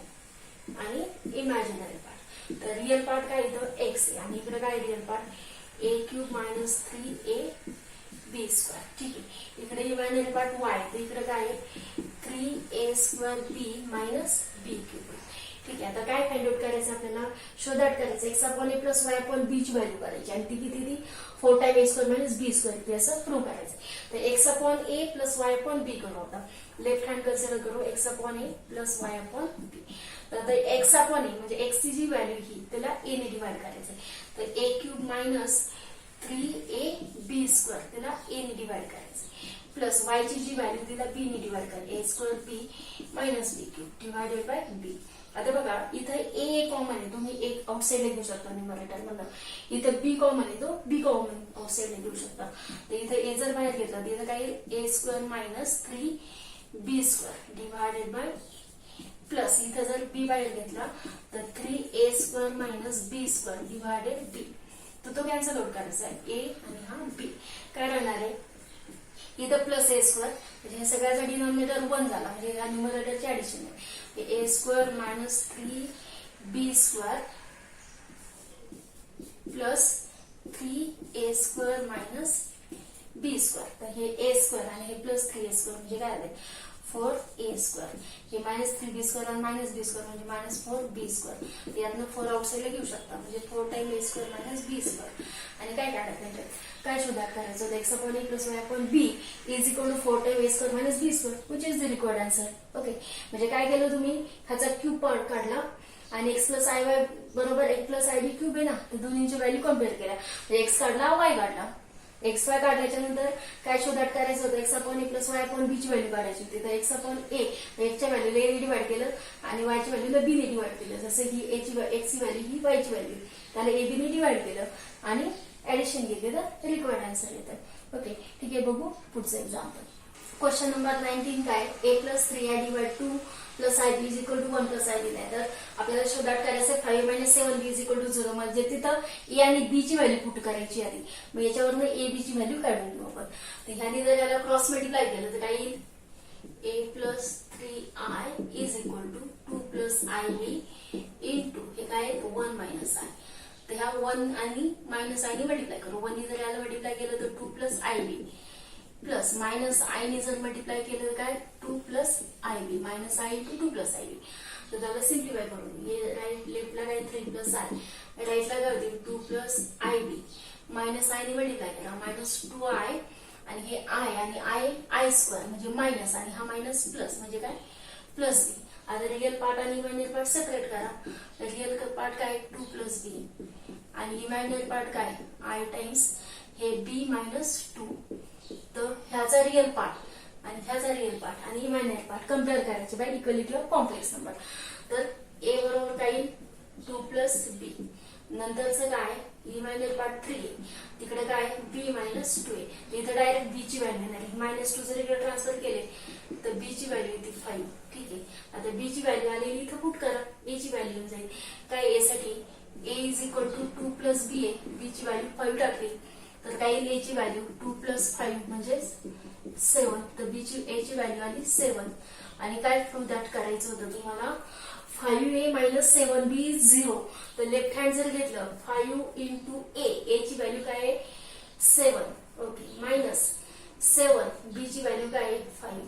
S1: आणि इमॅजिनरी पार्ट. तर रिअल पार्ट काय येतं? एक्स आहे आणि इकडे काय रिअल पार्ट? ए क्यूब मायनस 3ab स्क्वेअर. ठीक आहे, इकडे इमॅजिनरी पार्ट वाय, तर इकडे काय आहे? 3a स्क्वेअर बी मायनस बी क्यूब. ठीक आहे, आता काय फाइंड आउट करायचं आपल्याला? शोधाट करायचं. X upon a plus y upon बी ची व्हॅल्यू करायची आणि ती किती? ती 4 time a square minus B square ती असं प्रूव्ह करायचं. तर x upon a plus y upon बी करू. आता लेफ्ट हँड कन्सिडर करू. X upon a plus y upon बी. तर एक्स अपॉन ए म्हणजे एक्स ची जी व्हॅल्यू ही त्याला ए ने डिवाइड करायचं. तर ए क्यूब मायनस 3ab स्क्वेअर त्याला ए ने डिवाइड करायचं प्लस वाय ची जी व्हॅल्यू तिला बी ने डिवाइड करायची. A square B minus B cube divided by B. आता बघा इथं ए कॉमन आहे, तुम्ही एक आउटसाइड घेऊ शकता न्यूमरेटर मधलं. इथं बी कॉमन आहे, तो बी कॉमन आउटसाइड घेऊ शकता. तर इथं ए जर बाहेर घेतला तर इथं काय? A square minus 3b square divided by plus इथं जर बी बाहेर घेतला तर 3a स्क्वेअर मायनस बी स्क्वेअर डिवायडेड बी. तर तो कॅन्सल आउट करायचा आहे ए आणि हा बी. काय राहणार आहे? इथं प्लस ए स्क्वेअर म्हणजे हे सगळ्याचा डिनॉमिनेटर 1 झाला म्हणजे या न्यूमरेटरची ऍडिशन आहे. A square minus 3b square plus 3a square minus B square. तर हे ए स्क्वेअर आणि हे प्लस 3a स्क्वेअर म्हणजे काय आले? 4a square. हे मायनस 3b स्क्वेअर आणि मायनस बी स्क्वेअर म्हणजे मायनस 4b स्क्वेअर. यातनं 4 आउटसाइडला घेऊ शकता म्हणजे 4 time a square minus B square. आणि काय काढायचं? काय शोधात करायचं? X upon a plus y upon b is equal to 4 time a square minus B square which is the required answer. Okay, म्हणजे काय केलं तुम्ही? ह्याचा क्यूब पार्ट काढला आणि एक्स प्लस आय वाय बरोबर x plus I b cube आहे ना, तर दोन्हींची व्हॅल्यू कम्पेअर केल्या. म्हणजे एक्स काढला, वाय काढला. एक्स वाय काढल्याच्या नंतर काय शोधात करायचं होतं? X upon a plus y upon बी ची व्हॅल्यू काढायची होती. तर एक्स अपॉन ए एक्सच्या व्हॅल्यूला ए ने डिवाइड केलं आणि वायच्या व्हॅल्यूला बी ने डिवाइड केलं. जसं ही एक्सची व्हॅल्यू ही वायची व्हॅल्यू, त्याला ए बी ने डिवाइड केलं आणि ऍडिशन घेतली तर रिक्वायर्ड आन्सर येतं. ओके, ठीक आहे, बघू पुढचं एक्झाम्पल. क्वेश्चन नंबर 19 काय? A plus 3i divide 2 plus I B is equal to 1 plus I B नाही. तर आपल्याला शोधात करायचं 5 minus 7 B is equal to 0 म्हणजे तिथं ए आणि बी ची व्हॅल्यू पुट करायची आधी. मग याच्यावरनं ए बी ची व्हॅल्यू काढून घेऊ आपण. तर ह्याने जर याला क्रॉस मल्टिप्लाय केलं तर काय येईल? A plus 3i is equal to 2 plus I B into हे काय? 1 मायनस आय. तर ह्या 1 आणि मायनस आय ने मल्टिप्लाय करू. 1 ने जर याला मल्टिप्लाय केलं तर 2 plus I b plus minus i ने जर मल्टिप्लाय केलं तर काय? 2 plus I b minus i into 2 plus I b. तर त्याला सिम्प्लिफाय करून हे राईट लेफ्टला काय? 3 प्लस आय, राईटला काय होतील? 2 plus I b minus i ने मल्टिप्लाय करा मायनस 2i आणि हे आय आणि आय स्क्वेअर म्हणजे मायनस आणि हा मायनस प्लस म्हणजे काय? प्लस बी. आता रिअल पार्ट आणि इमॅजिनरी पार्ट सेपरेट करा. रिअल पार्ट काय? 2 प्लस बी आणि इमॅजिनरी पार्ट काय? आय टाइम्स हे बी मायनस 2. तर ह्याचा रिअल पार्ट आणि ह्याचा रिअल पार्ट आणि इमॅजिनरी पार्ट कम्पेअर करायचे by equality of complex number. तर ए बरोबर काय येईल? 2 प्लस बी. नंतरचं काय? इमॅजिनरी पार्ट 3 आहे, तिकडे काय? बी मायनस 2 आहे. इथं डायरेक्ट बी ची व्हॅल्यू नाही. मायनस 2 जर इकडे ट्रान्सफर केले तर बी ची व्हॅल्यू येते 5. ठीक आहे, आता बी ची व्हॅल्यू आलेली इथं पुट करा. ए ची व्हॅल्यू येऊन जाईल काय? ए साठी ए इज इक्वल टू 2 प्लस बी आहे. बी ची व्हॅल्यू 5 टाकली तर काय येईल? ए ची व्हॅल्यू 2 प्लस 5 म्हणजे 7. तर बी ची ए ची व्हॅल्यू आली 7. आणि काय प्रूव्ह दॅट करायचं होतं तुम्हाला? 5a minus 7b 0. तर लेफ्ट हँड जर घेतलं 5 इंटू ए ची व्हॅल्यू काय आहे? 7. ओके, मायनस 7 बी ची व्हॅल्यू काय आहे? 5.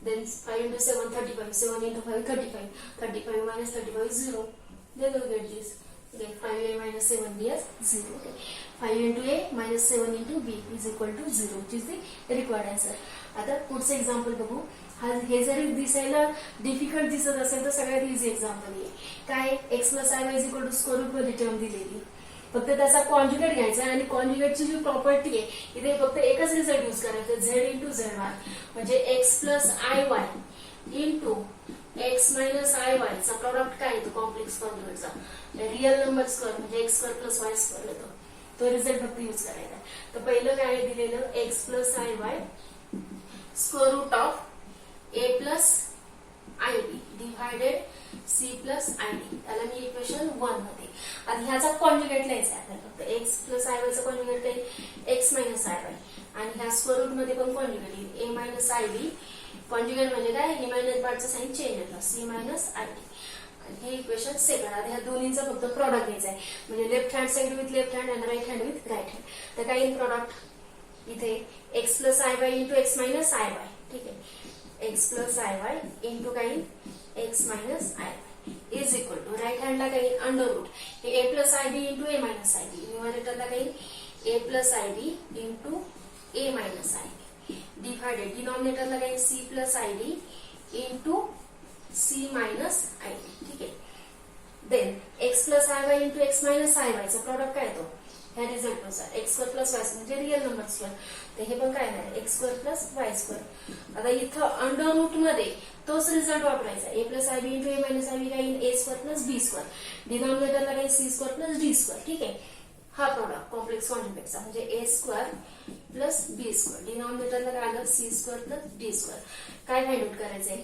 S1: Then 5 into 7 35. 7 into 5 35. 35 minus 35 0. Then we'll get this. Okay, 5a minus 7b as 0. Okay, 5 into a minus 7 into b is equal to 0, which is the required answer. आता पुढचं example बघू. हे जरी दिसायला difficult दिसत असेल तर सगळ्यात इझी एक्झाम्पल आहे. काय x plus I Y is equal to square root मध्ये टर्म दिलेली, फक्त त्याचा कॉन्ज्युगेट घ्यायचा आणि कॉन्ज्युगेटची जी प्रॉपर्टी आहे इथे फक्त एकच रिझल्ट यूज करायचा, झेड इंटू झेड वाय, म्हणजे x plus I Y into X minus I Y चा प्रॉडक्ट काय येतो कॉम्प्लेक्स कॉन्ज्युगेटचा, रिअल नंबर स्क्वेअर म्हणजे x square plus Y square येतो. तो रिझल्ट फक्त यूज करायचा. तर पहिलं काय दिलेलं x plus I y square root of a plus I B divided c plus I d, त्याला मी इक्वेशन 1 मध्ये. आणि ह्याचा कॉन्ज्युगेट लिहायचा आहे आपल्याला, फक्त एक्स प्लस आय वायचा कॉन्ज्युगेट काही एक्स मायनस आय वाय, आणि ह्या स्क्वेअर रूट मध्ये पण कॉन्ज्युगेट येईल A minus I B. Conjugate म्हणजे काय, ए मायनस पार्टचा साइन चेंज होतो, सी मायनस आय डी. हे इक्वेशन सेकंड. आता ह्या दोन्हीचा फक्त प्रॉडक्ट घ्यायचा आहे, म्हणजे left hand side with left hand आणि right hand with right hand. तर काय इन प्रॉडक्ट इथे X plus I Y into X minus I Y, ठीक आहे. X plus I Y into काही X minus I Y is equal to right हँडला काही under root हे A plus I B into A minus I B, न्यूमरेटरला काही A plus I B into A minus I B divided डिनॉमिनेटरला काही C plus I D into C minus I D, ठीक आहे. Then X plus I Y into X minus I वायचा product काय येतो ह्या result नुसार एक्स स्क्वेअर प्लस वाय म्हणजे real number square, तर हे पण काय नाही X square plus Y square. आता इथं अंडर रूट मध्ये तोच रिझल्ट वापरायचा, A plus I B into A minus I B काही A square plus B square, डिनॉमिनेटरला काही C square plus D square, ठीक आहे. हा प्रॉडक्ट कॉम्प्लेक्स कॉन्ज्युगेटचा म्हणजे A square plus B square, डिनॉमिनेटरला काय आलं C square plus D square. काय फाइंड आउट करायचंय,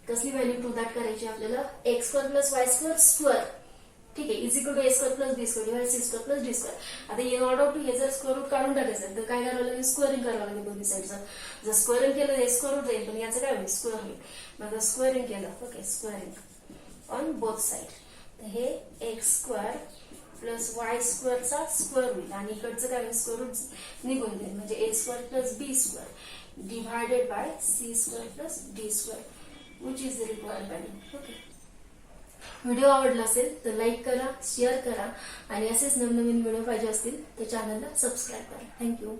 S1: कसली व्हॅल्यू टू दॅट करायची आपल्याला, x square plus Y square square, ठीक आहे, is equal to a square plus B square divide c square plus D square. आता इन ऑर्डर टू हे जर स्क्वेअर रूट काढून टाकायचं तर काय करावं लागेल, स्क्वेअरिंग करावं लागेल दोन्ही साईडचं. जर स्क्वेअरिंग केलं तर स्क्वेअर रूट जाईल, पण याचं काय होईल स्क्वेअर होईल. मग स्क्वेअरिंग केलं, okay, squaring on both side, तर हे एक्स स्क्वेअर प्लस वाय स्क्वेअरचा स्क्वेअर होईल आणि इकडचं काय होईल स्क्वेअर रूट निघून जाईल, म्हणजे A square plus B square divided by C square plus D square which is the required value. Okay, video आवडला असेल तर लाईक करा, शेअर करा आणि असेच नवनवीन व्हिडिओ पाहिजे असतील तर चॅनलला सबस्क्राईब करा. थँक्यू.